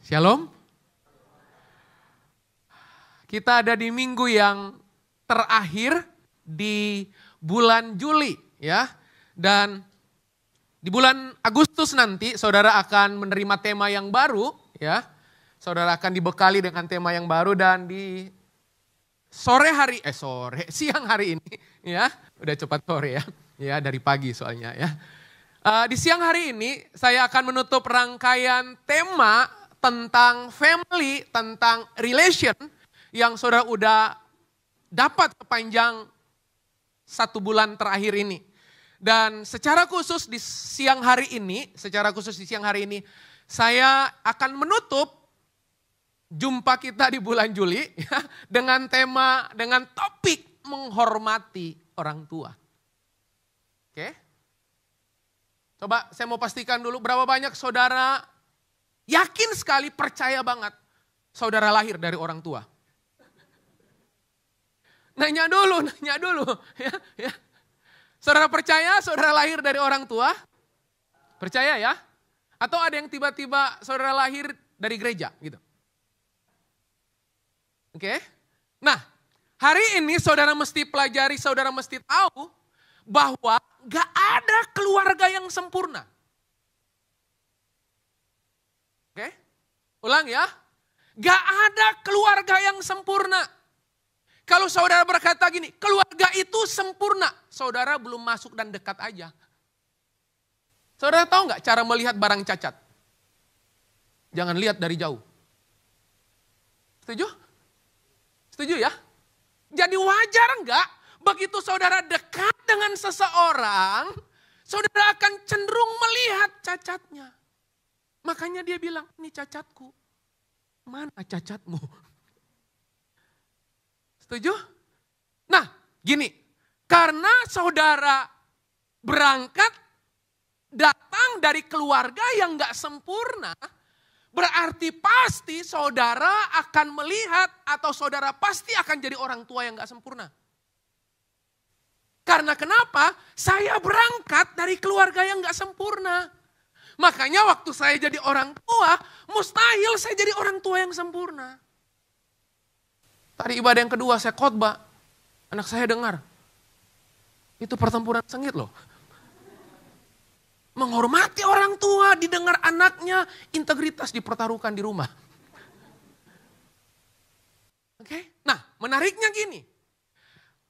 Shalom. Kita ada di minggu yang terakhir di bulan Juli ya. Dan di bulan Agustus nanti saudara akan menerima tema yang baru ya. Saudara akan dibekali dengan tema yang baru dan di siang hari ini ya. Udah cepat sore ya. Ya dari pagi soalnya ya. Di siang hari ini saya akan menutup rangkaian tema tentang family, tentang relation yang saudara udah dapat sepanjang 1 bulan terakhir ini. Dan secara khusus di siang hari ini, saya akan menutup jumpa kita di bulan Juli ya, dengan topik menghormati orang tua. Oke? Coba saya mau pastikan dulu berapa banyak saudara yakin sekali, percaya banget saudara lahir dari orang tua. Nanya dulu ya. Saudara percaya saudara lahir dari orang tua? Percaya ya? Atau ada yang tiba-tiba saudara lahir dari gereja gitu? Oke. Nah, hari ini saudara mesti pelajari, saudara mesti tahu bahwa gak ada keluarga yang sempurna. Oke, ulang ya. Gak ada keluarga yang sempurna. Kalau saudara berkata gini, keluarga itu sempurna. Saudara belum masuk dan dekat aja. Saudara tahu gak cara melihat barang cacat? Jangan lihat dari jauh. Setuju? Setuju ya? Jadi wajar enggak begitu saudara dekat dengan seseorang, saudara akan cenderung melihat cacatnya. Makanya dia bilang, ini cacatku. Mana cacatmu? Setuju? Nah, gini. Karena saudara berangkat datang dari keluarga yang gak sempurna, berarti pasti saudara akan melihat atau saudara pasti akan jadi orang tua yang gak sempurna. Karena kenapa? Saya berangkat dari keluarga yang gak sempurna. Makanya waktu saya jadi orang tua, mustahil saya jadi orang tua yang sempurna. Tadi ibadah yang kedua saya khotbah, anak saya dengar. Itu pertempuran sengit loh. Menghormati orang tua, didengar anaknya, integritas dipertaruhkan di rumah. Oke? Nah, menariknya gini.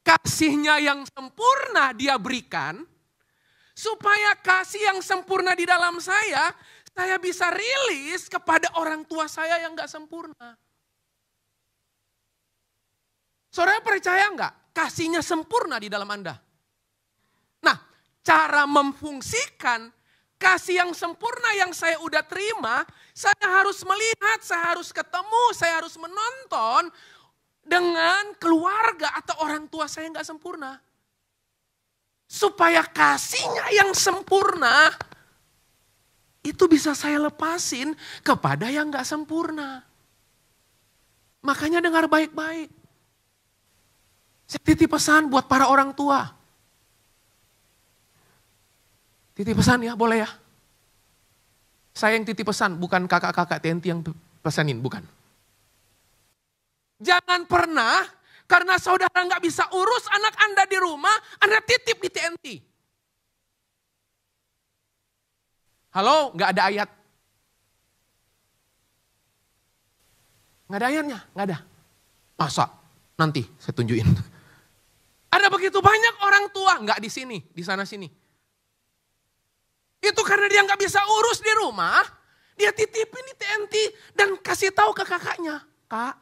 Kasihnya yang sempurna dia berikan, supaya kasih yang sempurna di dalam saya bisa rilis kepada orang tua saya yang gak sempurna. Saudara percaya gak? Kasihnya sempurna di dalam Anda. Nah, cara memfungsikan kasih yang sempurna yang saya udah terima, saya harus melihat, saya harus ketemu, saya harus menonton dengan keluarga atau orang tua saya yang gak sempurna. Supaya kasihnya yang sempurna itu bisa saya lepasin kepada yang gak sempurna. Makanya dengar baik-baik. Saya titip pesan buat para orang tua. Titip pesan ya, boleh ya. Saya yang titip pesan, bukan kakak-kakak TNT yang pesanin, bukan. Jangan pernah karena saudara nggak bisa urus anak Anda di rumah, Anda titip di TNT. Halo, nggak ada ayat. Nggak ada ayatnya, nggak ada. Masa? Nanti saya tunjukin. Ada begitu banyak orang tua, nggak di sini, di sana sini. Itu karena dia nggak bisa urus di rumah, dia titipin di TNT dan kasih tahu ke kakaknya, Kak,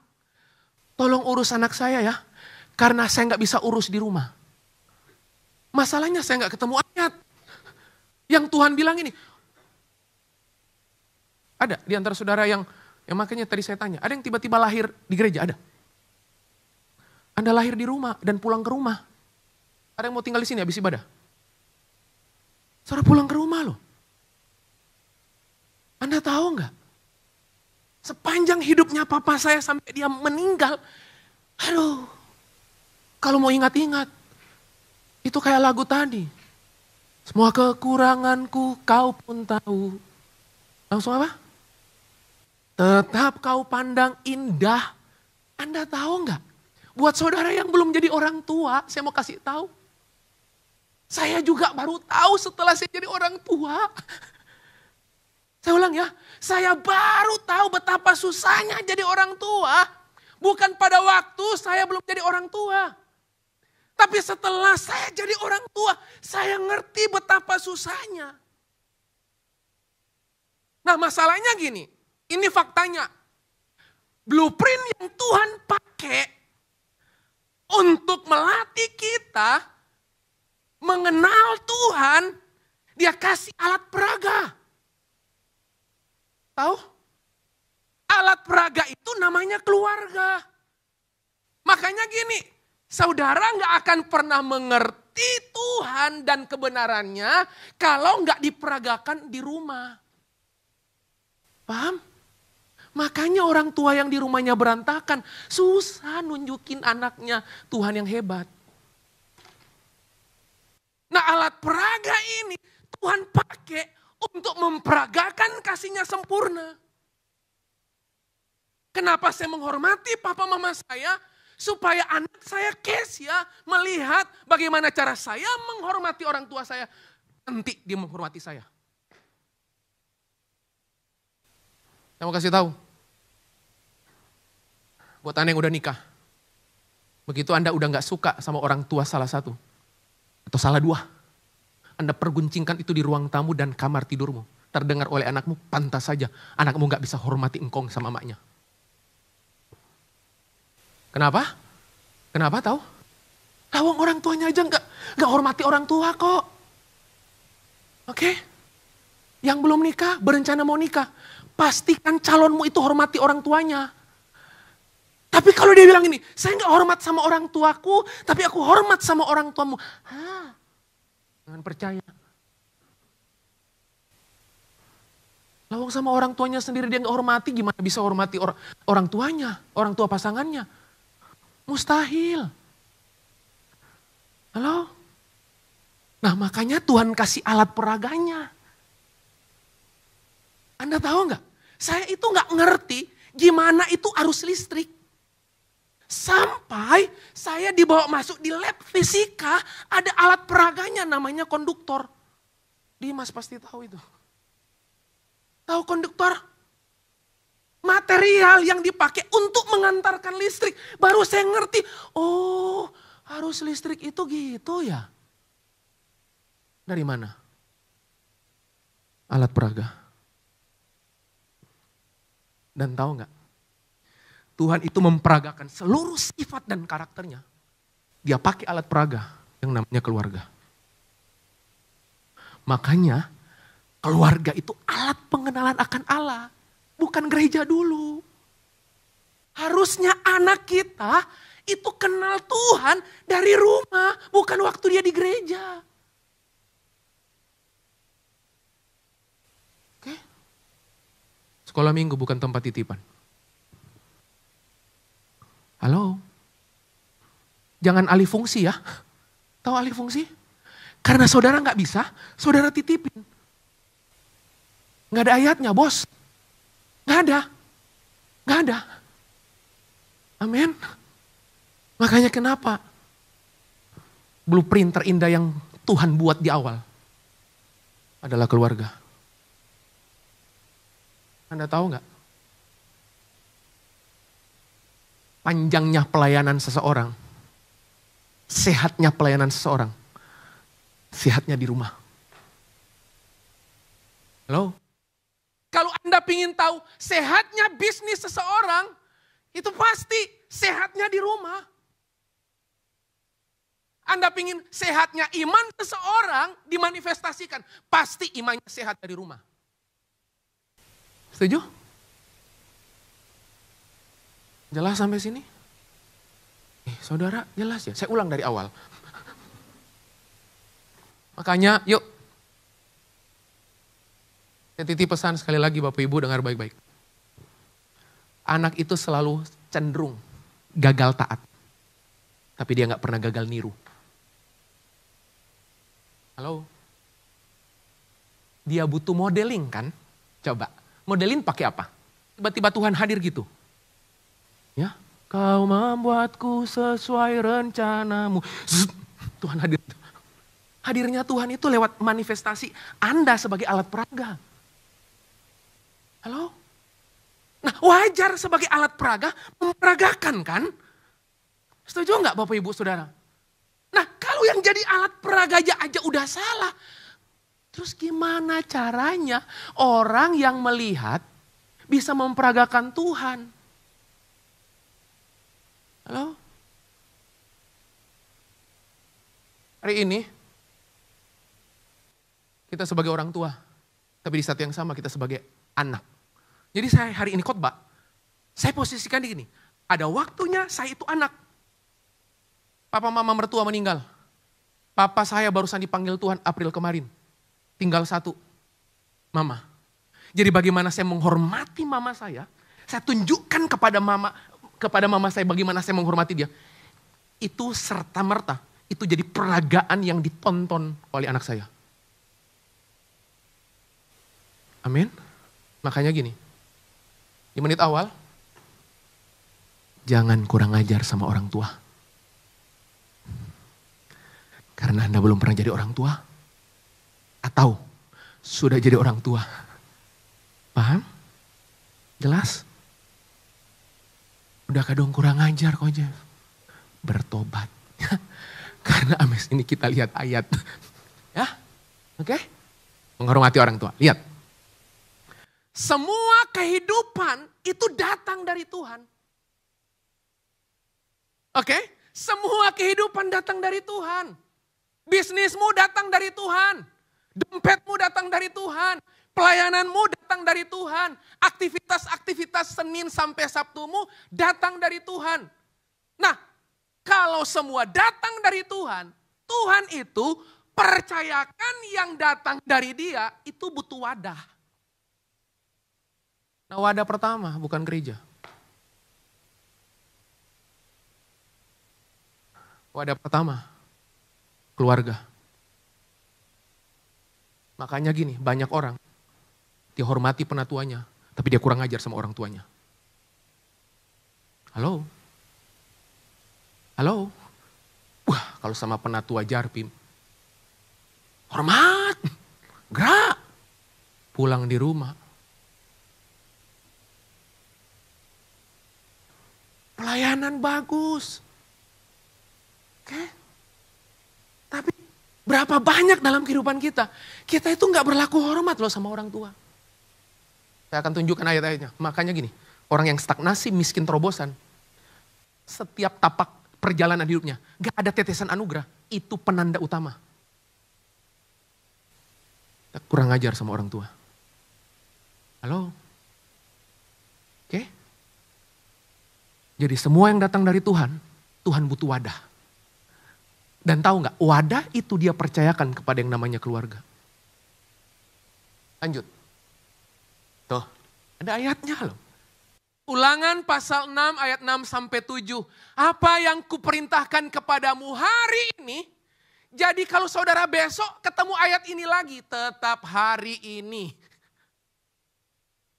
tolong urus anak saya ya, karena saya nggak bisa urus di rumah. Masalahnya saya nggak ketemu ayat yang Tuhan bilang ini. Ada di antara saudara yang makanya tadi saya tanya, ada yang tiba-tiba lahir di gereja, ada? Anda lahir di rumah dan pulang ke rumah. Ada yang mau tinggal di sini habis ibadah? Saudara pulang ke rumah loh. Anda tahu nggak? Sepanjang hidupnya papa saya sampai dia meninggal, aduh, kalau mau ingat-ingat, itu kayak lagu tadi. Semua kekuranganku kau pun tahu. Langsung apa? tetap kau pandang indah. Anda tahu nggak? Buat saudara yang belum jadi orang tua, saya mau kasih tahu. Saya juga baru tahu setelah saya jadi orang tua. Saya ulang ya, saya baru tahu betapa susahnya jadi orang tua. Bukan pada waktu saya belum jadi orang tua. Tapi setelah saya jadi orang tua, saya ngerti betapa susahnya. Nah masalahnya gini, ini faktanya. Blueprint yang Tuhan pakai untuk melatih kita mengenal Tuhan, dia kasih alat peraga. Tahu? Alat peraga itu namanya keluarga. Makanya gini, saudara gak akan pernah mengerti Tuhan dan kebenarannya kalau gak diperagakan di rumah. Paham? Makanya orang tua yang di rumahnya berantakan, susah nunjukin anaknya Tuhan yang hebat. Nah alat peraga ini Tuhan pakai untuk memperagakan kasihnya sempurna. Kenapa saya menghormati papa mama saya? Supaya anak saya Kesia melihat bagaimana cara saya menghormati orang tua saya. Nanti dia menghormati saya. Saya mau kasih tahu. Buat Anda yang udah nikah. Begitu Anda udah gak suka sama orang tua salah satu. Atau salah dua. Anda perguncingkan itu di ruang tamu dan kamar tidurmu. Terdengar oleh anakmu, pantas saja anakmu gak bisa hormati engkau sama emaknya. Kenapa? Kenapa tahu? Lawang orang tuanya aja gak hormati orang tua kok. Oke? Yang belum nikah, berencana mau nikah. Pastikan calonmu itu hormati orang tuanya. Tapi kalau dia bilang ini, saya gak hormat sama orang tuaku, tapi aku hormat sama orang tuamu. Jangan percaya. Lawang sama orang tuanya sendiri dia gak hormati, gimana bisa hormati orang tuanya, orang tua pasangannya. Mustahil. Halo? Nah makanya Tuhan kasih alat peraganya. Anda tahu gak? Saya itu gak ngerti gimana itu arus listrik. Sampai saya dibawa masuk di lab fisika, ada alat peraganya namanya konduktor. Dimas pasti tahu itu. Tahu konduktor? Material yang dipakai untuk mengantarkan listrik. Baru saya ngerti, oh arus listrik itu gitu ya. Dari mana? Alat peraga. Dan tahu nggak? Tuhan itu memperagakan seluruh sifat dan karakternya. Dia pakai alat peraga yang namanya keluarga. Makanya keluarga itu alat pengenalan akan Allah. Bukan gereja dulu. Harusnya anak kita itu kenal Tuhan dari rumah. Bukan waktu dia di gereja. Oke? Sekolah minggu bukan tempat titipan. Halo? Jangan alih fungsi ya. Tahu alih fungsi? Karena saudara gak bisa, saudara titipin. Gak ada ayatnya bos. Gak ada. Gak ada. Amin. Makanya kenapa? Blueprint terindah yang Tuhan buat di awal adalah keluarga. Anda tahu gak? Panjangnya pelayanan seseorang, sehatnya pelayanan seseorang, sehatnya di rumah. Halo? Kalau Anda ingin tahu sehatnya bisnis seseorang, itu pasti sehatnya di rumah. Anda ingin sehatnya iman seseorang dimanifestasikan, pasti imannya sehat dari rumah. Setuju? Jelas sampai sini? Saudara, jelas ya? Saya ulang dari awal. Makanya, yuk. Saya titip pesan sekali lagi Bapak Ibu, dengar baik-baik. Anak itu selalu cenderung gagal taat. Tapi dia gak pernah gagal niru. Halo? Dia butuh modeling kan? Coba, modelin pakai apa? Tiba-tiba Tuhan hadir gitu. Ya, kau membuatku sesuai rencanamu. Zzz, Tuhan hadir. Hadirnya Tuhan itu lewat manifestasi Anda sebagai alat peraga. Halo? Nah, wajar sebagai alat peraga memperagakan kan? Setuju nggak Bapak Ibu Saudara? Nah, kalau yang jadi alat peraga aja udah salah. Terus gimana caranya orang yang melihat bisa memperagakan Tuhan? Halo? Hari ini kita sebagai orang tua, tapi di saat yang sama kita sebagai anak. Jadi saya hari ini khotbah, saya posisikan di gini, ada waktunya saya itu anak. Papa mama mertua meninggal. Papa saya barusan dipanggil Tuhan April kemarin. Tinggal satu, mama. Jadi bagaimana saya menghormati mama saya tunjukkan kepada mama saya bagaimana saya menghormati dia. Itu serta-merta, itu jadi peragaan yang ditonton oleh anak saya. Amin. Makanya gini, di menit awal, jangan kurang ajar sama orang tua. Karena Anda belum pernah jadi orang tua. Atau sudah jadi orang tua. Paham? Jelas? Udah kadang kurang ajar kok Jeff. Bertobat. Karena ames ini kita lihat ayat. Ya, oke? Menghormati orang tua. Lihat. Semua kehidupan itu datang dari Tuhan. Oke? Semua kehidupan datang dari Tuhan. Bisnismu datang dari Tuhan. Dompetmu datang dari Tuhan. Pelayananmu datang dari Tuhan. Aktivitas-aktivitas Senin sampai Sabtumu datang dari Tuhan. Nah, kalau semua datang dari Tuhan, Tuhan itu percayakan yang datang dari Dia itu butuh wadah. Nah, wadah pertama bukan gereja. Wadah pertama, keluarga. Makanya gini, banyak orang dihormati penatuannya, tapi dia kurang ajar sama orang tuanya. Halo? Halo? Wah, kalau sama penatua Jarpim, hormat, gerak, pulang di rumah. Pelayanan bagus. Oke? Tapi berapa banyak dalam kehidupan kita, kita itu gak berlaku hormat loh sama orang tua. Saya akan tunjukkan ayat-ayatnya. Makanya gini, orang yang stagnasi, miskin terobosan, setiap tapak perjalanan hidupnya, gak ada tetesan anugerah, itu penanda utama. Kita kurang ajar sama orang tua. Halo? Oke? Jadi semua yang datang dari Tuhan, Tuhan butuh wadah. Dan tahu nggak, wadah itu dia percayakan kepada yang namanya keluarga. Lanjut. Tuh, ada ayatnya loh. Ulangan pasal 6 ayat 6 sampai 7. Apa yang kuperintahkan kepadamu hari ini, jadi kalau saudara besok ketemu ayat ini lagi, tetap hari ini.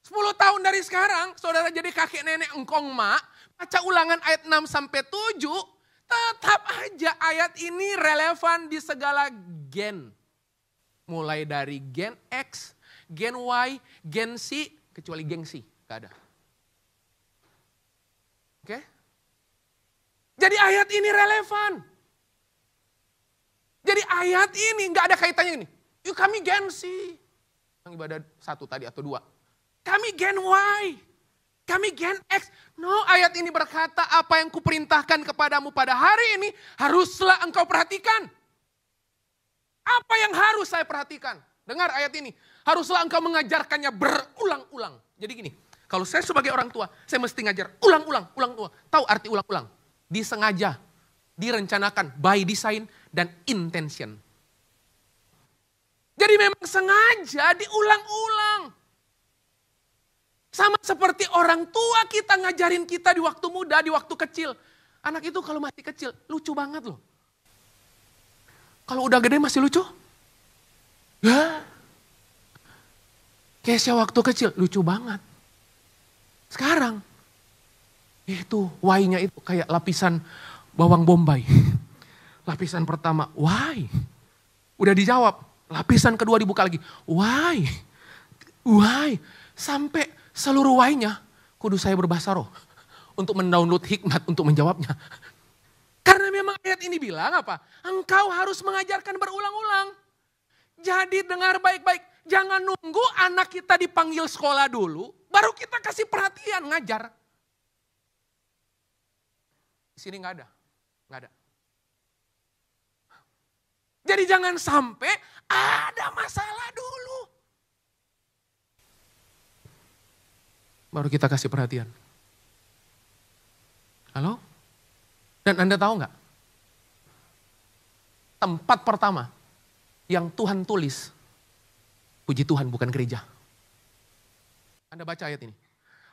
10 tahun dari sekarang, saudara jadi kakek nenek engkong mak, baca ulangan ayat 6 sampai 7, tetap aja ayat ini relevan di segala gen. Mulai dari gen X, gen Y, gen C, kecuali gengsi, gak ada. Oke? Jadi ayat ini relevan. Jadi ayat ini gak ada kaitannya ini. Yuk kami gen C. Yang ibadah 1 tadi atau 2. Kami gen Y. Kami gen X. No, ayat ini berkata apa yang kuperintahkan kepadamu pada hari ini haruslah engkau perhatikan. Apa yang harus saya perhatikan? Dengar ayat ini. Haruslah engkau mengajarkannya berulang-ulang. Jadi gini, kalau saya sebagai orang tua, saya mesti ngajar ulang-ulang. Tahu arti ulang-ulang? Disengaja, direncanakan, by design, dan intention. Jadi memang sengaja diulang-ulang. Sama seperti orang tua kita ngajarin kita di waktu muda, di waktu kecil. Anak itu kalau masih kecil, lucu banget loh. Kalau udah gede masih lucu? Ya. Kesya waktu kecil, lucu banget. Sekarang, itu why-nya itu kayak lapisan bawang bombay. Lapisan pertama, why? Udah dijawab. Lapisan kedua dibuka lagi, why? Why? Sampai seluruh why-nya, kudu saya berbahasa roh. Untuk mendownload hikmat untuk menjawabnya. Karena memang ayat ini bilang apa? Engkau harus mengajarkan berulang-ulang. Jadi dengar baik-baik. Jangan nunggu anak kita dipanggil sekolah dulu. Baru kita kasih perhatian ngajar. Di sini gak ada. Gak ada. Jadi jangan sampai ada masalah dulu. Baru kita kasih perhatian. Halo? Dan Anda tahu nggak? Tempat pertama yang Tuhan tulis, puji Tuhan bukan gereja. Anda baca ayat ini.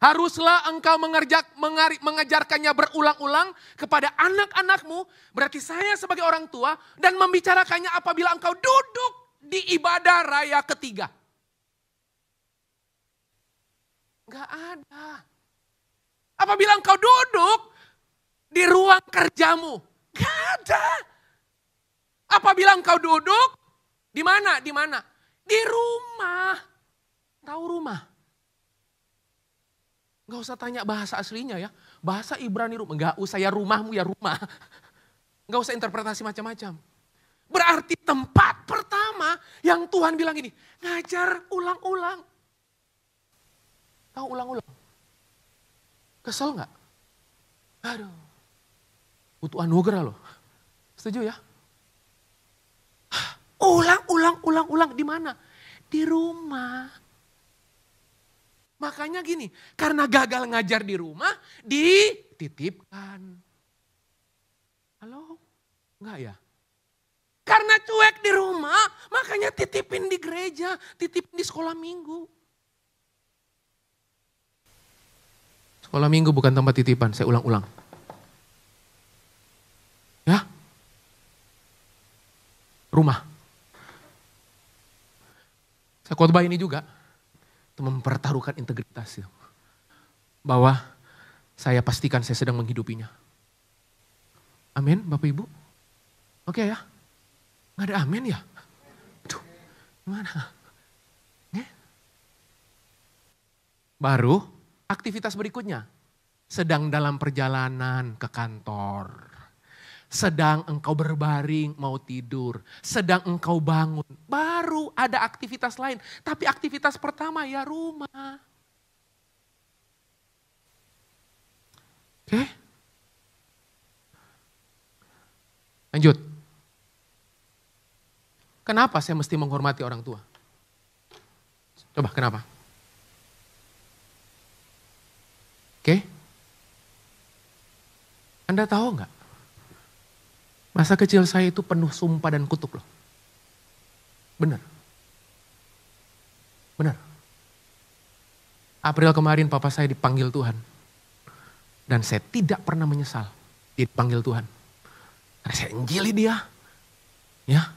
Haruslah engkau mengajarkannya berulang-ulang kepada anak-anakmu. Berarti saya sebagai orang tua dan membicarakannya apabila engkau duduk di ibadah raya ketiga. Gak ada. Apabila engkau duduk di ruang kerjamu. Gak ada. Apabila engkau duduk, di mana? Di mana? Di rumah. Tahu rumah? Gak usah tanya bahasa aslinya ya. Bahasa Ibrani rumah. Gak usah ya rumahmu ya rumah. Gak usah interpretasi macam-macam. Berarti tempat pertama yang Tuhan bilang ini. Ngajar ulang-ulang. Tahu ulang-ulang? Kesel gak? Aduh. Butuh anugerah loh. Setuju ya? Ulang. Di mana? Di rumah. Makanya gini, karena gagal ngajar di rumah, dititipkan. Halo? Enggak ya? Karena cuek di rumah, makanya titipin di gereja, titipin di sekolah minggu. Sekolah minggu bukan tempat titipan, saya ulang-ulang. Ya? Rumah. Saya khotbah ini juga. Itu mempertaruhkan integritas. Bahwa saya pastikan saya sedang menghidupinya. Amin Bapak Ibu? Oke ya? Gak ada amin ya? Aduh, gimana? Baru aktivitas berikutnya. Sedang dalam perjalanan ke kantor. Sedang engkau berbaring mau tidur. Sedang engkau bangun. Baru ada aktivitas lain. Tapi aktivitas pertama ya rumah. Oke. Lanjut. Kenapa saya mesti menghormati orang tua? Coba kenapa? Oke. Anda tahu nggak? Masa kecil saya itu penuh sumpah dan kutuk loh. Benar. Benar. April kemarin papa saya dipanggil Tuhan. Dan saya tidak pernah menyesal dipanggil Tuhan. Karena saya injili dia. Ya.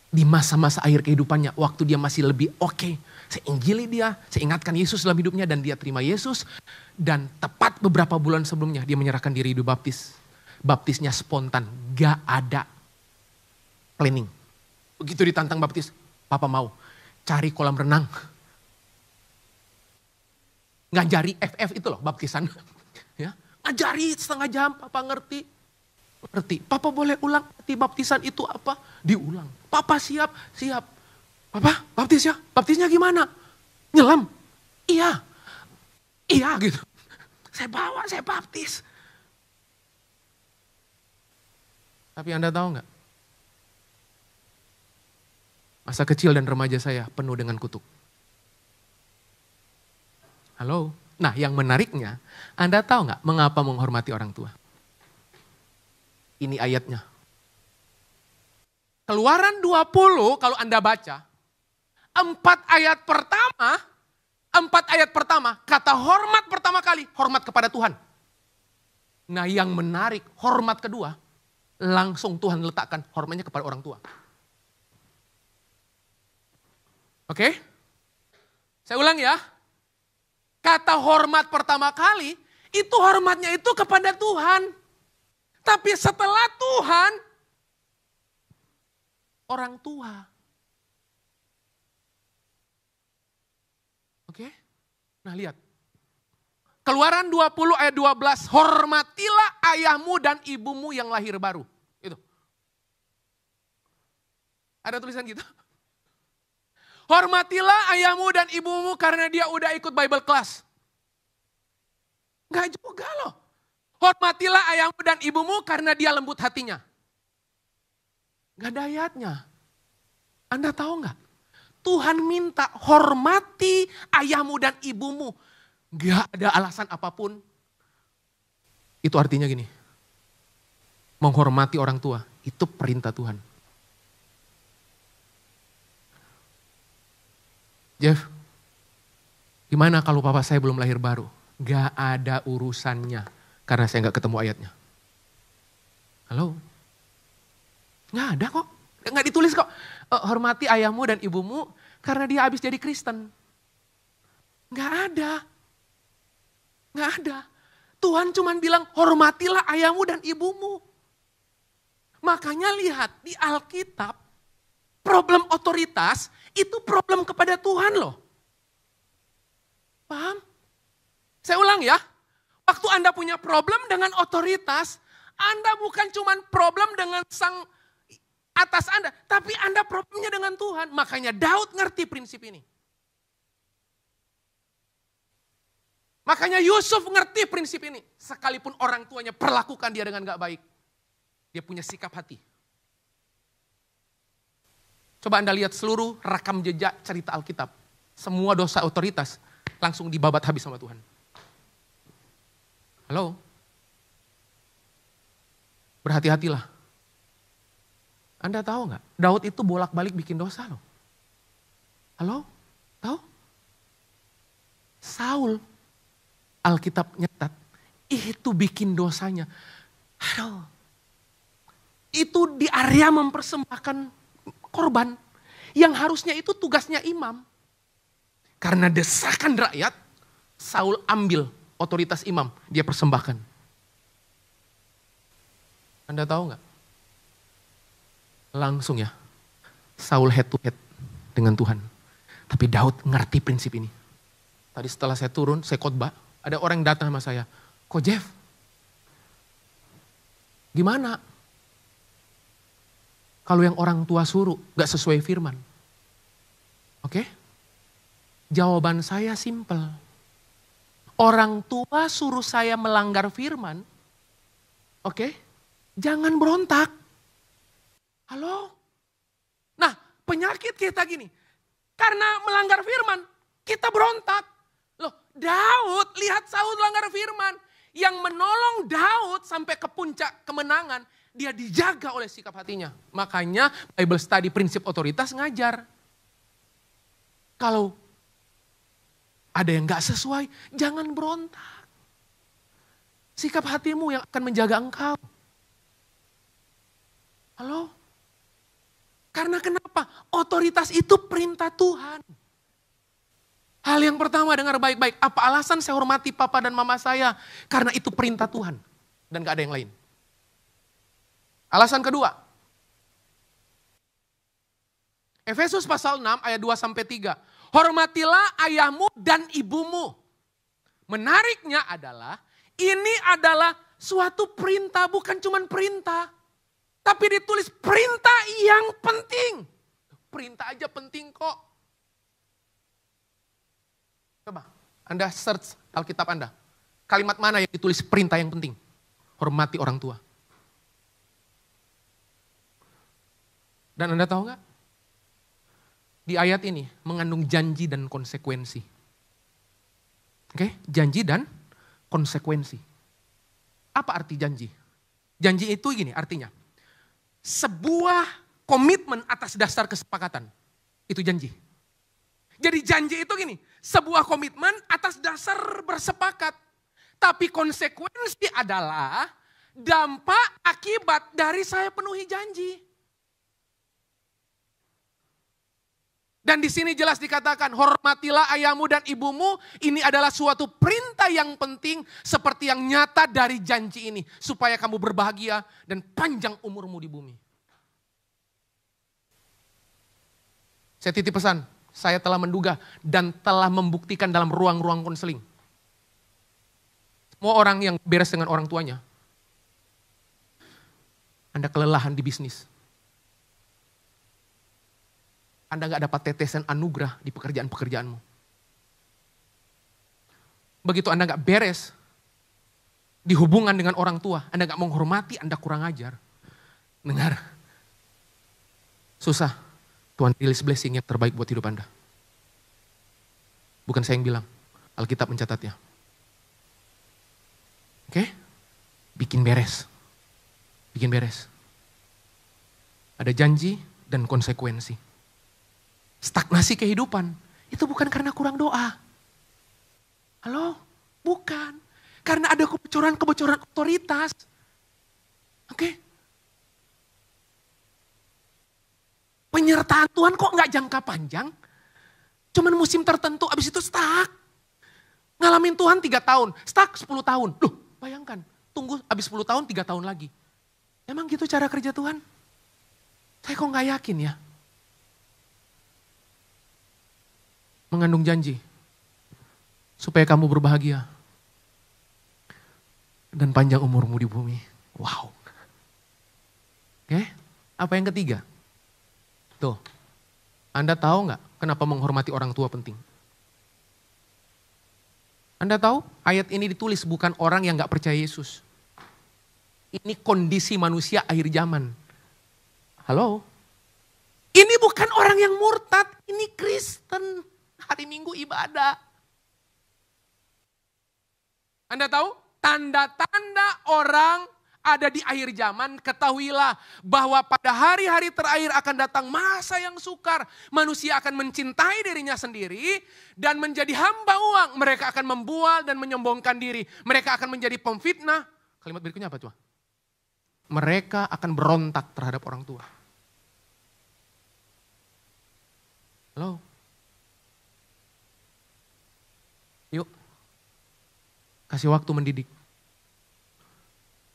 Di masa-masa akhir kehidupannya, waktu dia masih lebih oke. Saya injili dia, saya ingatkan Yesus dalam hidupnya dan dia terima Yesus. Dan tepat beberapa bulan sebelumnya dia menyerahkan diri hidup baptis. Baptisnya spontan, gak ada planning. Begitu ditantang baptis, papa mau cari kolam renang. Ngajari FF itu loh baptisan. Ya, ngajari setengah jam, papa ngerti. Papa boleh ulang arti baptisan itu apa? Diulang. Papa siap. Papa baptis ya, baptisnya gimana? Nyelam? Iya gitu. Saya bawa, saya baptis. Tapi Anda tahu nggak? Masa kecil dan remaja saya penuh dengan kutuk. Halo? Nah yang menariknya, Anda tahu nggak mengapa menghormati orang tua? Ini ayatnya. Keluaran 20 kalau Anda baca, 4 ayat pertama, kata hormat pertama kali, hormat kepada Tuhan. Nah yang menarik, hormat kedua, langsung Tuhan letakkan hormatnya kepada orang tua. Oke? Saya ulang ya. Kata hormat pertama kali, itu hormatnya itu kepada Tuhan. Tapi setelah Tuhan, orang tua. Oke? Nah lihat. Keluaran 20 ayat 12, hormatilah ayahmu dan ibumu yang lahir baru. Itu. Ada tulisan gitu? Hormatilah ayahmu dan ibumu karena dia udah ikut Bible class. Enggak juga loh. Hormatilah ayahmu dan ibumu karena dia lembut hatinya. Enggak ada ayatnya. Anda tahu enggak? Tuhan minta hormati ayahmu dan ibumu. Enggak ada alasan apapun. Itu artinya gini. Menghormati orang tua. Itu perintah Tuhan. Jeff, gimana kalau papa saya belum lahir baru? Gak ada urusannya, karena saya gak ketemu ayatnya. Halo? Gak ada kok, gak ditulis kok. Hormati ayahmu dan ibumu karena dia habis jadi Kristen. Gak ada. Gak ada. Tuhan cuma bilang hormatilah ayahmu dan ibumu. Makanya lihat di Alkitab, problem otoritas itu problem kepada Tuhan loh. Paham? Saya ulang ya. Waktu Anda punya problem dengan otoritas, Anda bukan cuma problem dengan sang atas Anda, tapi Anda problemnya dengan Tuhan. Makanya Daud ngerti prinsip ini. Makanya Yusuf ngerti prinsip ini. Sekalipun orang tuanya perlakukan dia dengan gak baik. Dia punya sikap hati. Coba Anda lihat seluruh rekam jejak cerita Alkitab. Semua dosa otoritas langsung dibabat habis sama Tuhan. Halo? Berhati-hatilah. Anda tahu nggak? Daud itu bolak-balik bikin dosa loh. Halo? Tahu? Saul, Alkitab nyetat, itu bikin dosanya. Aduh. Itu di area mempersembahkan korban yang harusnya itu tugasnya imam. Karena desakan rakyat, Saul ambil otoritas imam, dia persembahkan. Anda tahu nggak? Langsung ya, Saul head to head dengan Tuhan. Tapi Daud ngerti prinsip ini. Tadi setelah saya turun, saya khotbah, ada orang yang datang sama saya. Kok Jeff? Gimana? Kalau yang orang tua suruh gak sesuai firman. Oke? Jawaban saya simpel. Orang tua suruh saya melanggar firman. Oke? Jangan berontak. Halo? Nah, penyakit kita gini. Karena melanggar firman, kita berontak. Loh, Daud lihat Saul melanggar firman. Yang menolong Daud sampai ke puncak kemenangan, dia dijaga oleh sikap hatinya. Makanya Bible study prinsip otoritas ngajar. Kalau ada yang gak sesuai, jangan berontak. Sikap hatimu yang akan menjaga engkau. Halo? Karena kenapa? Otoritas itu perintah Tuhan. Hal yang pertama, dengar baik-baik. Apa alasan saya hormati papa dan mama saya? Karena itu perintah Tuhan. Dan gak ada yang lain. Alasan kedua. Efesus pasal 6 ayat 2-3. Hormatilah ayahmu dan ibumu. Menariknya adalah, ini adalah suatu perintah, bukan cuma perintah. Tapi ditulis perintah yang penting. Perintah aja penting kok. Coba, Anda search Alkitab Anda. Kalimat mana yang ditulis perintah yang penting? Hormati orang tua. Dan Anda tahu nggak? Di ayat ini mengandung janji dan konsekuensi. Oke, janji dan konsekuensi. Apa arti janji? Janji itu gini artinya. Sebuah komitmen atas dasar kesepakatan. Itu janji. Jadi janji itu gini, sebuah komitmen atas dasar bersepakat. Tapi konsekuensi adalah dampak akibat dari saya penuhi janji. Dan di sini jelas dikatakan, hormatilah ayahmu dan ibumu. Ini adalah suatu perintah yang penting seperti yang nyata dari janji ini. Supaya kamu berbahagia dan panjang umurmu di bumi. Saya titip pesan, saya telah menduga dan telah membuktikan dalam ruang-ruang konseling. Semua orang yang beres dengan orang tuanya, Anda kelelahan di bisnis. Anda gak dapat tetesan anugerah di pekerjaan-pekerjaanmu. Begitu Anda gak beres di hubungan dengan orang tua, Anda gak menghormati, Anda kurang ajar. Dengar, susah. Tuhan rilis blessing yang terbaik buat hidup Anda. Bukan saya yang bilang, Alkitab mencatatnya. Oke? Bikin beres. Bikin beres. Ada janji dan konsekuensi. Stagnasi kehidupan, itu bukan karena kurang doa. Halo? Bukan. Karena ada kebocoran-kebocoran otoritas. Oke? Penyertaan Tuhan kok nggak jangka panjang? Cuman musim tertentu, abis itu stuck. Ngalamin Tuhan 3 tahun, stuck 10 tahun. Loh, bayangkan, tunggu abis 10 tahun, 3 tahun lagi. Emang gitu cara kerja Tuhan? Saya kok nggak yakin ya. Mengandung janji supaya kamu berbahagia dan panjang umurmu di bumi. Wow. Oke, apa yang ketiga? Tuh, Anda tahu nggak kenapa menghormati orang tua penting? Anda tahu ayat ini ditulis bukan orang yang nggak percaya Yesus. Ini kondisi manusia akhir zaman. Halo? Ini bukan orang yang murtad, ini Kristen. Hari Minggu ibadah. Anda tahu? Tanda-tanda orang ada di akhir zaman, ketahuilah bahwa pada hari-hari terakhir akan datang masa yang sukar. Manusia akan mencintai dirinya sendiri dan menjadi hamba uang. Mereka akan membual dan menyombongkan diri. Mereka akan menjadi pemfitnah. Kalimat berikutnya apa tuh? Mereka akan berontak terhadap orang tua. Halo? Yuk, kasih waktu mendidik.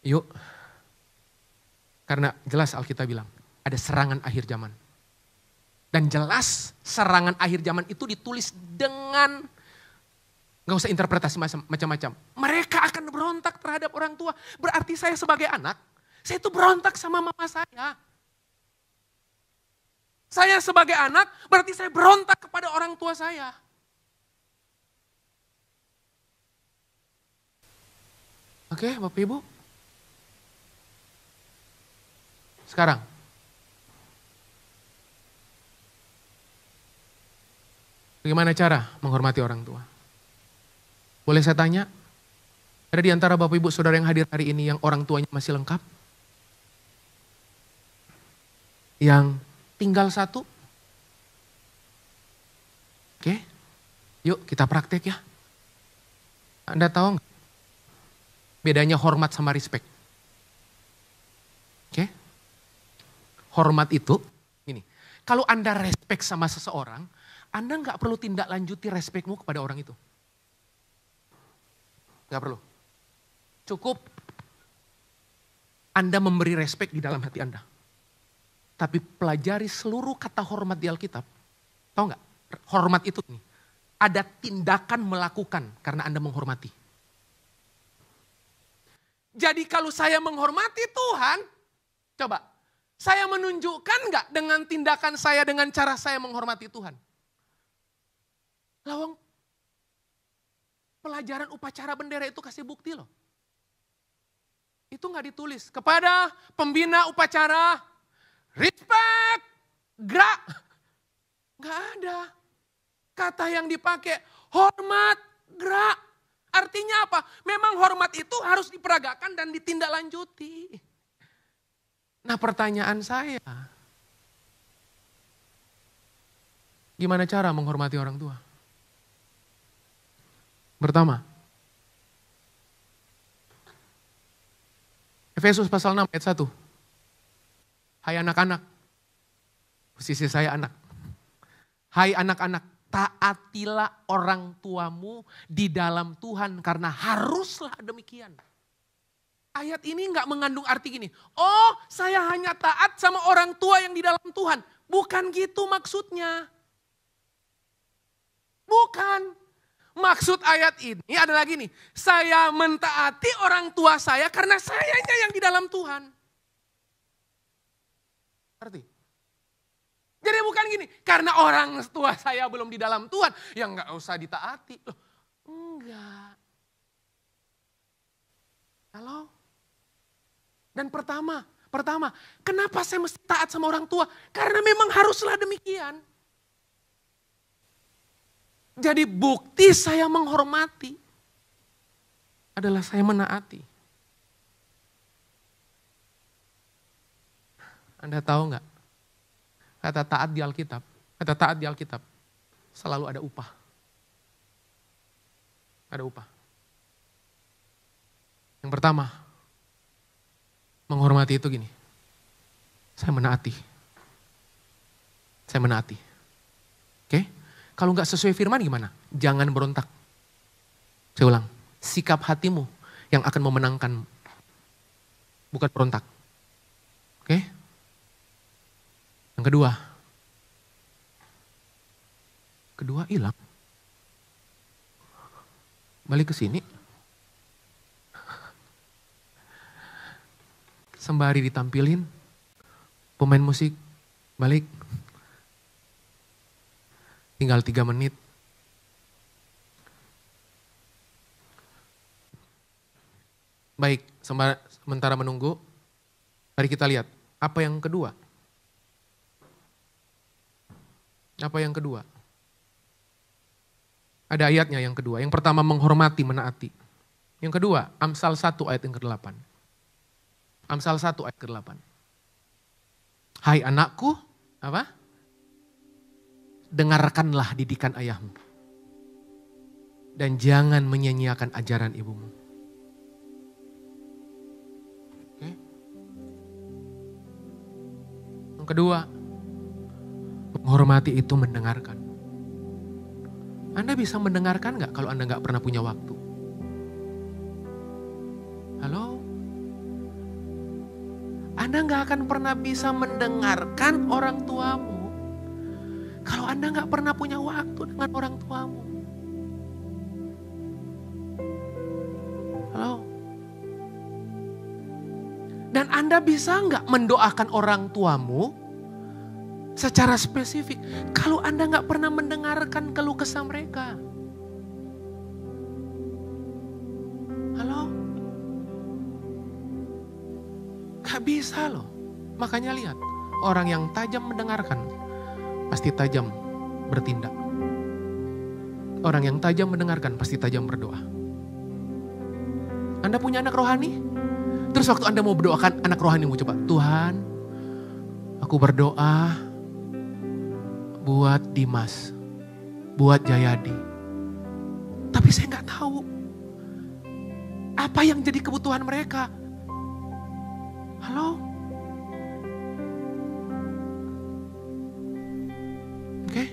Yuk, karena jelas Alkitab bilang, ada serangan akhir zaman. Dan jelas serangan akhir zaman itu ditulis dengan, gak usah interpretasi macam-macam. Mereka akan berontak terhadap orang tua. Berarti saya sebagai anak, saya itu berontak sama mama saya. Saya sebagai anak, berarti saya berontak kepada orang tua saya. Oke, Bapak Ibu. Sekarang. Bagaimana cara menghormati orang tua? Boleh saya tanya? Ada di antara Bapak Ibu Saudara yang hadir hari ini yang orang tuanya masih lengkap? Yang tinggal satu? Oke, yuk kita praktek ya. Anda tahu nggak? Bedanya hormat sama respect. Oke? Hormat itu, ini. Kalau Anda respect sama seseorang, Anda nggak perlu tindak lanjuti respectmu kepada orang itu. Nggak perlu. Cukup Anda memberi respect di dalam hati Anda. Tapi pelajari seluruh kata hormat di Alkitab. Tahu nggak? Hormat itu nih. Ada tindakan melakukan karena Anda menghormati. Jadi kalau saya menghormati Tuhan, coba, saya menunjukkan nggak dengan tindakan saya, dengan cara saya menghormati Tuhan? Lawang, pelajaran upacara bendera itu kasih bukti loh. Itu nggak ditulis. Kepada pembina upacara, respect, gerak. Nggak ada. Kata yang dipakai, hormat, gerak. Artinya apa? Memang hormat itu harus diperagakan dan ditindaklanjuti. Nah pertanyaan saya, gimana cara menghormati orang tua? Pertama, Efesus pasal 6 ayat 1. Hai anak-anak, posisi saya anak. Hai anak-anak, taatilah orang tuamu di dalam Tuhan karena haruslah demikian. Ayat ini nggak mengandung arti gini, oh saya hanya taat sama orang tua yang di dalam Tuhan. Bukan gitu maksudnya. Bukan. Maksud ayat ini adalah gini, saya mentaati orang tua saya karena sayanya yang di dalam Tuhan. Arti? Jadi bukan gini, karena orang tua saya belum di dalam Tuhan, ya nggak usah ditaati. Loh, enggak. Halo? Dan pertama, kenapa saya mesti taat sama orang tua? Karena memang haruslah demikian. Jadi bukti saya menghormati adalah saya menaati. Anda tahu nggak? Kata taat di Alkitab selalu ada upah. Ada upah. Yang pertama, menghormati itu gini. Saya menaati. Oke? Kalau nggak sesuai firman gimana? Jangan berontak. Saya ulang, sikap hatimu yang akan memenangkan, bukan berontak. Oke? Yang kedua hilang. Balik ke sini. Sembari ditampilin, pemain musik balik. Tinggal 3 menit. Baik, sementara menunggu, mari kita lihat. Apa yang kedua? Ada ayatnya yang kedua. Yang pertama menghormati, menaati. Yang kedua, Amsal 1 ayat yang ke-8. Amsal 1 ayat ke-8. Hai anakku, apa? Dengarkanlah didikan ayahmu. Dan jangan menyia-nyiakan ajaran ibumu. Oke. Yang kedua, menghormati itu mendengarkan. Anda bisa mendengarkan gak kalau Anda gak pernah punya waktu? Halo? Anda gak akan pernah bisa mendengarkan orang tuamu kalau Anda gak pernah punya waktu dengan orang tuamu. Halo? Dan Anda bisa gak mendoakan orang tuamu secara spesifik kalau Anda gak pernah mendengarkan keluh kesah mereka? Halo? Gak bisa loh. Makanya lihat, orang yang tajam mendengarkan pasti tajam bertindak. Orang yang tajam mendengarkan pasti tajam berdoa. Anda punya anak rohani? Terus waktu Anda mau berdoakan anak rohanimu, coba, Tuhan, aku berdoa buat Dimas, buat Jayadi. Tapi saya gak tahu apa yang jadi kebutuhan mereka. Halo? Oke?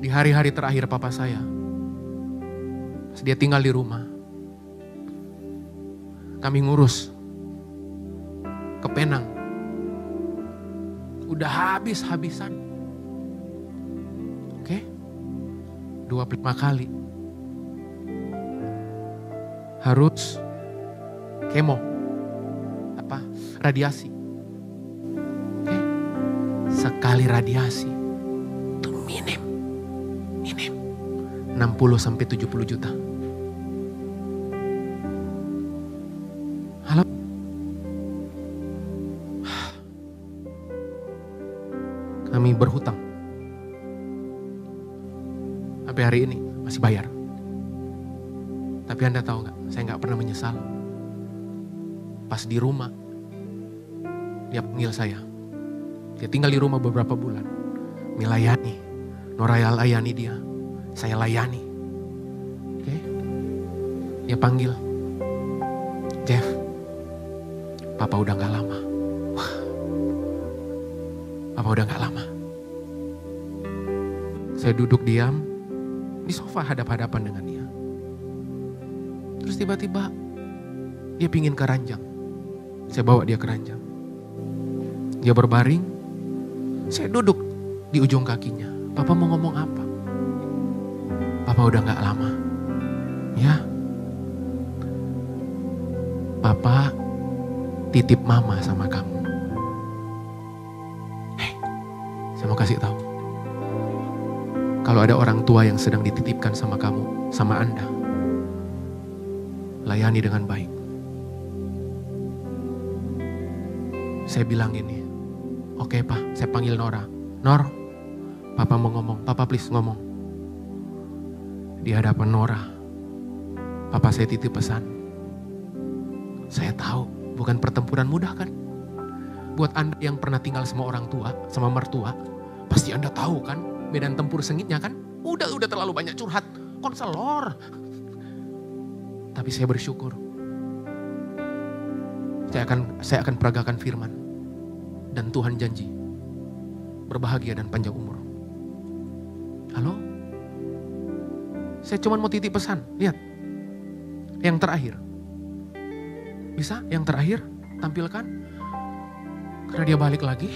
Di hari-hari terakhir papa saya, pas dia tinggal di rumah, kami ngurus ke Penang. Udah habis-habisan. Oke? 25 kali. Harus kemo. Radiasi. Oke? Sekali radiasi itu minim 60-70 juta. Halo? Kami berhutang. Sampai hari ini masih bayar. Tapi Anda tahu gak, saya gak pernah menyesal. Pas di rumah, dia panggil saya. Dia tinggal di rumah beberapa bulan. Melayani. Noraya layani dia. Saya layani. Oke. Dia panggil. Jeff, Papa udah gak lama. Wah. Papa udah gak lama. Saya duduk diam di sofa hadap-hadapan dengan dia. Terus tiba-tiba dia pingin ke ranjang. Saya bawa dia ke ranjang. Dia berbaring, saya duduk di ujung kakinya. Papa mau ngomong apa? Papa udah gak lama. Ya. Papa titip mama sama kamu. Saya mau kasih tahu. Kalau ada orang tua yang sedang dititipkan sama kamu, sama Anda, layani dengan baik. Saya bilang ini, oke Pak, saya panggil Nora. Nor, Papa mau ngomong, Papa please ngomong. Di hadapan Nora, Papa saya titip pesan. Saya tahu, bukan pertempuran mudah kan? Buat Anda yang pernah tinggal sama orang tua, sama mertua, pasti Anda tahu kan medan tempur sengitnya kan? Udah terlalu banyak curhat, konselor. Tapi saya bersyukur. Saya akan peragakan firman. Dan Tuhan janji berbahagia dan panjang umur. Halo? Saya cuma mau titip pesan. Lihat. Yang terakhir. Bisa? Yang terakhir tampilkan. Karena dia balik lagi.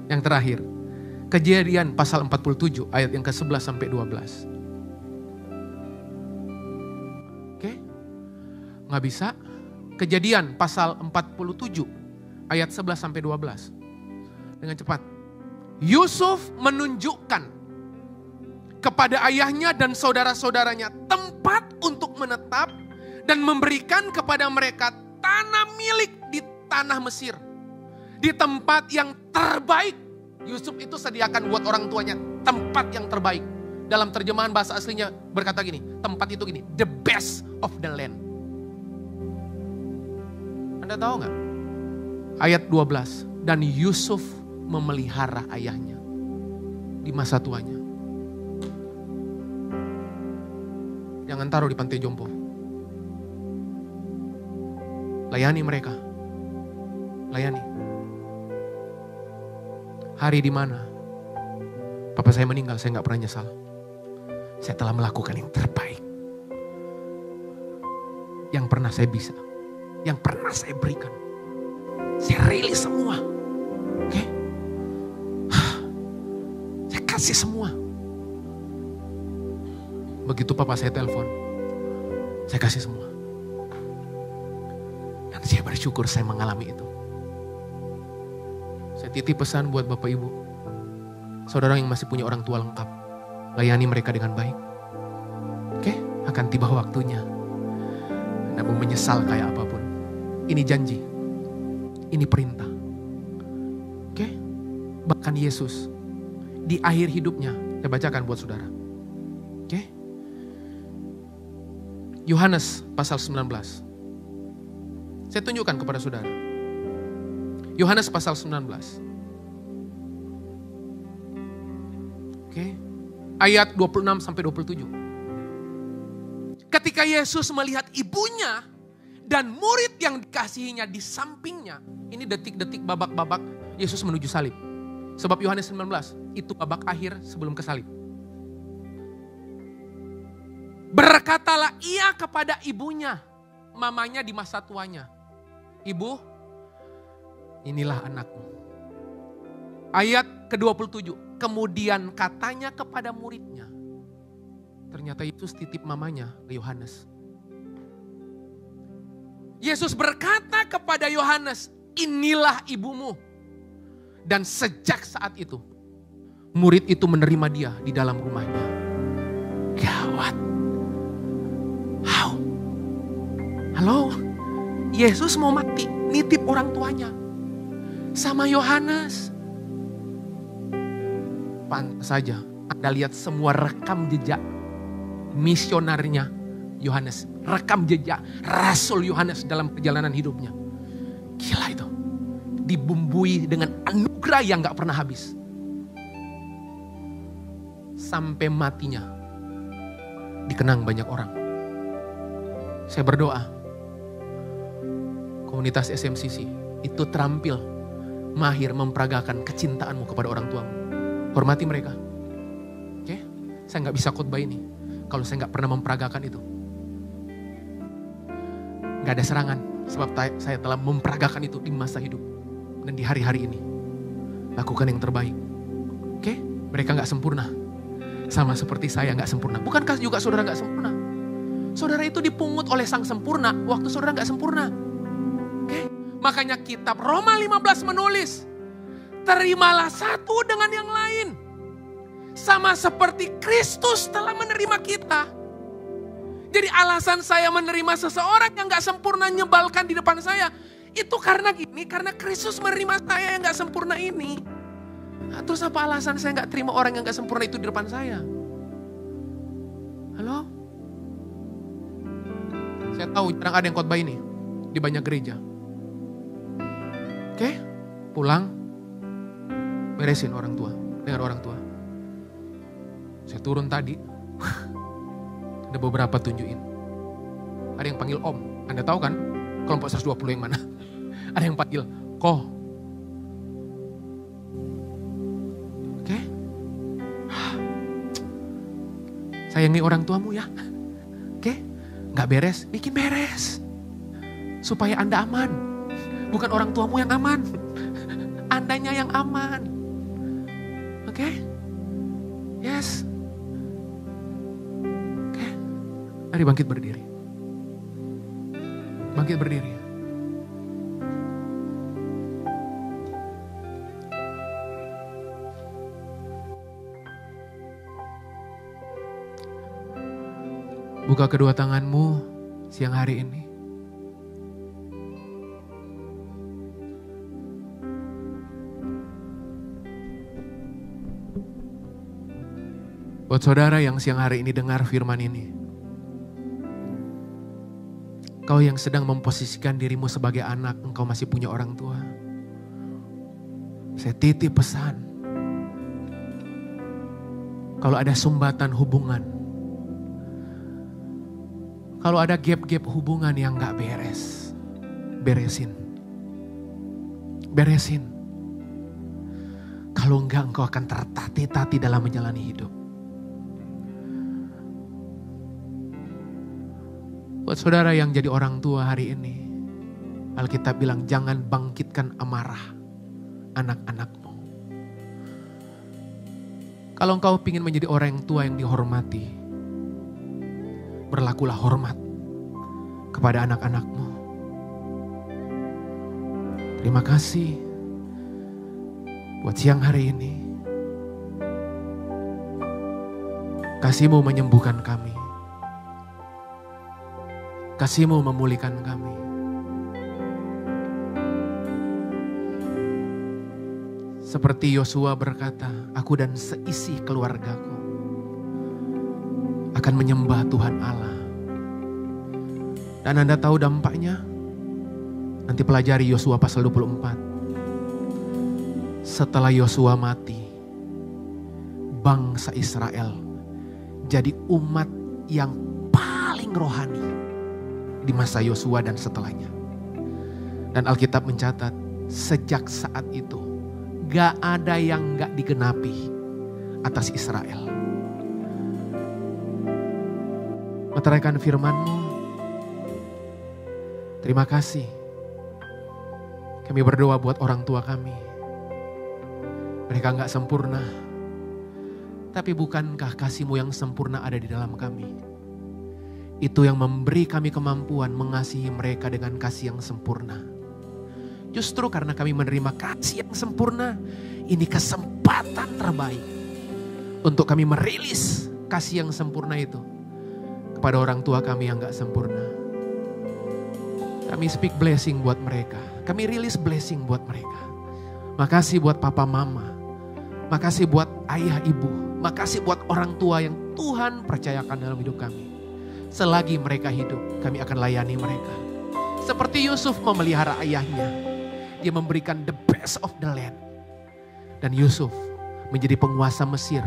Yang terakhir. Kejadian pasal 47 ayat yang ke-11 sampai 12. Oke? Nggak bisa? Kejadian pasal 47 ayat 11 sampai 12. Dengan cepat. Yusuf menunjukkan kepada ayahnya dan saudara-saudaranya tempat untuk menetap dan memberikan kepada mereka tanah milik di tanah Mesir. Di tempat yang terbaik. Yusuf itu sediakan buat orang tuanya tempat yang terbaik. Dalam terjemahan bahasa aslinya berkata gini, tempat itu gini, the best of the land. Anda tahu gak? Ayat 12, dan Yusuf memelihara ayahnya di masa tuanya. Jangan taruh di pantai jompo. Layani mereka. Layani. Hari di mana Papa saya meninggal, saya gak pernah nyesal. Saya telah melakukan yang terbaik. Yang pernah saya bisa. Yang pernah saya berikan. Saya rilis semua. Oke? Saya kasih semua. Begitu Papa saya telepon, saya kasih semua. Dan saya bersyukur saya mengalami itu. Saya titip pesan buat Bapak Ibu. Saudara yang masih punya orang tua lengkap. Layani mereka dengan baik. Oke, akan tiba waktunya. Anda mau menyesal kayak apapun. Ini janji. Ini perintah. Oke? Bahkan Yesus di akhir hidupnya, saya bacakan buat saudara. Oke? Yohanes pasal 19. Saya tunjukkan kepada saudara. Yohanes pasal 19. Oke. Ayat 26 sampai 27. Ketika Yesus melihat ibunya dan murid yang dikasihinya di sampingnya. Ini detik-detik babak-babak Yesus menuju salib. Sebab Yohanes 19 itu babak akhir sebelum ke salib. Berkatalah ia kepada ibunya, mamanya di masa tuanya. Ibu, inilah anakku. Ayat ke-27. Kemudian katanya kepada muridnya. Ternyata Yesus titip mamanya ke Yohanes. Yesus berkata kepada Yohanes, inilah ibumu. Dan sejak saat itu, murid itu menerima dia di dalam rumahnya. Gawat. How? Halo? Yesus mau mati, nitip orang tuanya. Sama Yohanes. Pantas saja Anda lihat semua rekam jejak misionarnya Yohanes. Rekam jejak Rasul Yohanes dalam perjalanan hidupnya. Gila itu. Dibumbui dengan anugerah yang gak pernah habis. Sampai matinya. Dikenang banyak orang. Saya berdoa. Komunitas SMCC itu terampil. Mahir memperagakan kecintaanmu kepada orang tuamu. Hormati mereka. Saya nggak bisa khotbah ini kalau saya nggak pernah memperagakan itu. Nggak ada serangan, sebab saya telah memperagakan itu di masa hidup. Dan di hari-hari ini, lakukan yang terbaik. Oke? Mereka nggak sempurna. Sama seperti saya nggak sempurna. Bukankah juga saudara nggak sempurna? Saudara itu dipungut oleh Sang Sempurna waktu saudara nggak sempurna. Oke? Makanya kitab Roma 15 menulis, terimalah satu dengan yang lain. Sama seperti Kristus telah menerima kita. Jadi alasan saya menerima seseorang yang gak sempurna nyebalkan di depan saya. Itu karena gini, karena Kristus menerima saya yang gak sempurna ini. Nah, terus apa alasan saya gak terima orang yang gak sempurna itu di depan saya? Halo? Saya tahu jarang ada yang khotbah ini di banyak gereja. Oke, pulang, beresin orang tua, dengan orang tua. Saya turun tadi, ada beberapa tunjukin. Ada yang panggil Om, Anda tahu kan kelompok 120 yang mana? Ada yang panggil Ko. Oke? Sayangi orang tuamu ya. Oke? Gak beres, bikin beres. Supaya Anda aman. Bukan orang tuamu yang aman. Andanya yang aman. Oke? Yes. Mari bangkit berdiri. Bangkit berdiri. Buka kedua tanganmu siang hari ini. Buat saudara yang siang hari ini dengar firman ini. Kau yang sedang memposisikan dirimu sebagai anak, engkau masih punya orang tua. Saya titip pesan. Kalau ada sumbatan hubungan, kalau ada gap-gap hubungan yang gak beres, beresin. Beresin. Kalau enggak, engkau akan tertatih-tatih dalam menjalani hidup. Buat saudara yang jadi orang tua hari ini, Alkitab bilang jangan bangkitkan amarah anak-anakmu. Kalau engkau ingin menjadi orang tua yang dihormati, berlakulah hormat kepada anak-anakmu. Terima kasih buat siang hari ini. Kasih-Mu menyembuhkan kami. Kasih-Mu memulihkan kami. Seperti Yosua berkata, aku dan seisi keluargaku akan menyembah Tuhan Allah. Dan Anda tahu dampaknya? Nanti pelajari Yosua pasal 24. Setelah Yosua mati, bangsa Israel jadi umat yang paling rohani di masa Yosua dan setelahnya. Dan Alkitab mencatat, sejak saat itu gak ada yang gak digenapi atas Israel. Meteraikan firman-Mu. Terima kasih. Kami berdoa buat orang tua kami. Mereka gak sempurna. Tapi bukankah kasih-Mu yang sempurna ada di dalam kami? Itu yang memberi kami kemampuan mengasihi mereka dengan kasih yang sempurna. Justru karena kami menerima kasih yang sempurna, ini kesempatan terbaik untuk kami merilis kasih yang sempurna itu kepada orang tua kami yang gak sempurna. Kami speak blessing buat mereka. Kami rilis blessing buat mereka. Makasih buat papa mama. Makasih buat ayah ibu. Makasih buat orang tua yang Tuhan percayakan dalam hidup kami. Selagi mereka hidup, kami akan layani mereka. Seperti Yusuf memelihara ayahnya. Dia memberikan the best of the land. Dan Yusuf menjadi penguasa Mesir.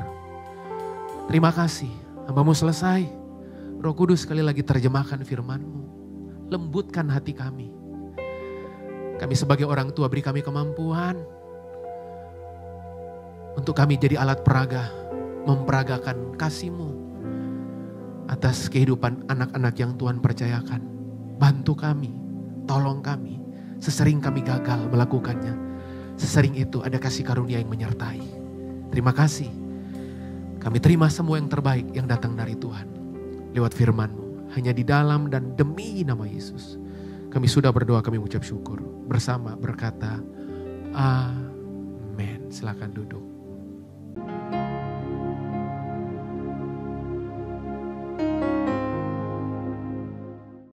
Terima kasih, hamba-Mu selesai. Roh Kudus sekali lagi terjemahkan firman-Mu. Lembutkan hati kami. Kami sebagai orang tua beri kami kemampuan. Untuk kami jadi alat peraga memperagakan kasih-Mu atas kehidupan anak-anak yang Tuhan percayakan. Bantu kami, tolong kami, sesering kami gagal melakukannya. Sesering itu ada kasih karunia yang menyertai. Terima kasih. Kami terima semua yang terbaik yang datang dari Tuhan. Lewat firman-Mu. Hanya di dalam dan demi nama Yesus. Kami sudah berdoa, kami mengucap syukur. Bersama berkata, Amin. Silakan duduk.